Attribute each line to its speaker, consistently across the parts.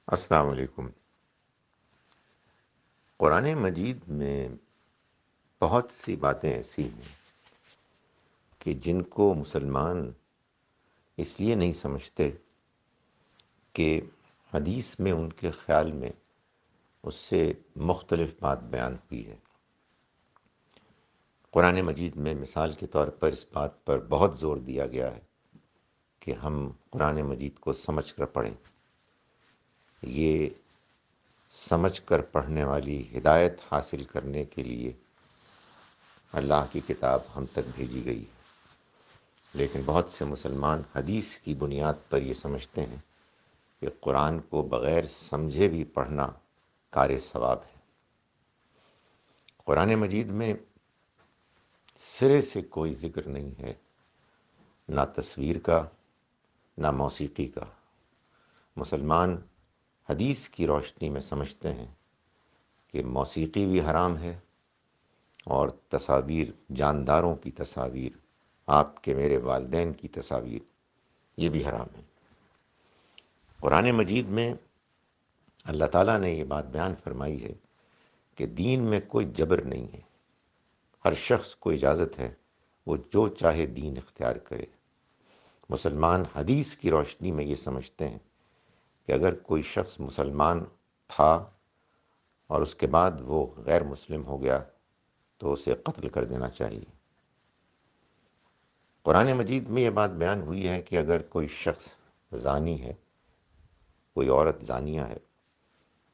Speaker 1: السلام علیکم۔ قرآن مجید میں بہت سی باتیں ایسی ہیں کہ جن کو مسلمان اس لیے نہیں سمجھتے کہ حدیث میں ان کے خیال میں اس سے مختلف بات بیان ہوئی ہے۔ قرآن مجید میں مثال کے طور پر اس بات پر بہت زور دیا گیا ہے کہ ہم قرآن مجید کو سمجھ کر پڑھیں۔ یہ سمجھ کر پڑھنے والی ہدایت حاصل کرنے کے لیے اللہ کی کتاب ہم تک بھیجی گئی ہے، لیکن بہت سے مسلمان حدیث کی بنیاد پر یہ سمجھتے ہیں کہ قرآن کو بغیر سمجھے بھی پڑھنا کار ثواب ہے۔ قرآن مجید میں سرے سے کوئی ذکر نہیں ہے، نہ تصویر کا نہ موسیقی کا۔ مسلمان حدیث کی روشنی میں سمجھتے ہیں کہ موسیقی بھی حرام ہے اور تصاویر، جانداروں کی تصاویر، آپ کے میرے والدین کی تصاویر، یہ بھی حرام ہے۔ قرآن مجید میں اللہ تعالیٰ نے یہ بات بیان فرمائی ہے کہ دین میں کوئی جبر نہیں ہے، ہر شخص کو اجازت ہے وہ جو چاہے دین اختیار کرے۔ مسلمان حدیث کی روشنی میں یہ سمجھتے ہیں کہ اگر کوئی شخص مسلمان تھا اور اس کے بعد وہ غیر مسلم ہو گیا تو اسے قتل کر دینا چاہیے۔ قرآن مجید میں یہ بات بیان ہوئی ہے کہ اگر کوئی شخص زانی ہے، کوئی عورت زانیہ ہے،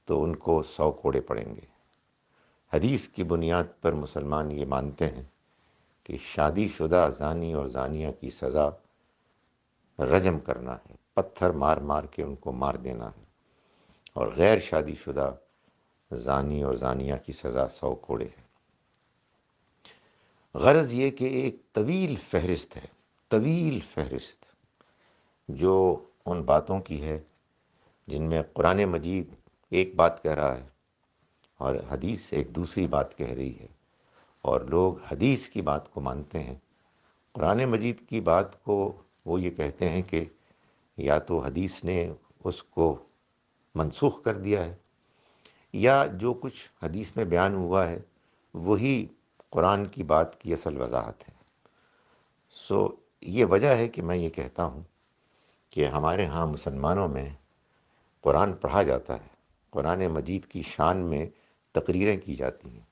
Speaker 1: تو ان کو 100 کوڑے پڑیں گے۔ حدیث کی بنیاد پر مسلمان یہ مانتے ہیں کہ شادی شدہ زانی اور زانیہ کی سزا رجم کرنا ہے، پتھر مار مار کے ان کو مار دینا ہے، اور غیر شادی شدہ زانی اور زانیہ کی سزا 100 کوڑے ہے۔ غرض یہ کہ ایک طویل فہرست ہے، طویل فہرست، جو ان باتوں کی ہے جن میں قرآن مجید ایک بات کہہ رہا ہے اور حدیث ایک دوسری بات کہہ رہی ہے، اور لوگ حدیث کی بات کو مانتے ہیں۔ قرآن مجید کی بات کو وہ یہ کہتے ہیں کہ یا تو حدیث نے اس کو منسوخ کر دیا ہے، یا جو کچھ حدیث میں بیان ہوا ہے وہی قرآن کی بات کی اصل وضاحت ہے۔ یہ وجہ ہے کہ میں یہ کہتا ہوں کہ ہمارے ہاں مسلمانوں میں قرآن پڑھا جاتا ہے، قرآن مجید کی شان میں تقریریں کی جاتی ہیں،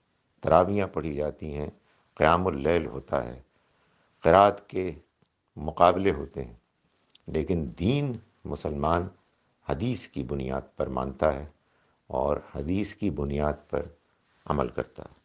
Speaker 1: تراویحیں پڑھی جاتی ہیں، قیام اللیل ہوتا ہے، قرات کے مقابلے ہوتے ہیں، لیکن دین مسلمان حدیث کی بنیاد پر مانتا ہے اور حدیث کی بنیاد پر عمل کرتا ہے۔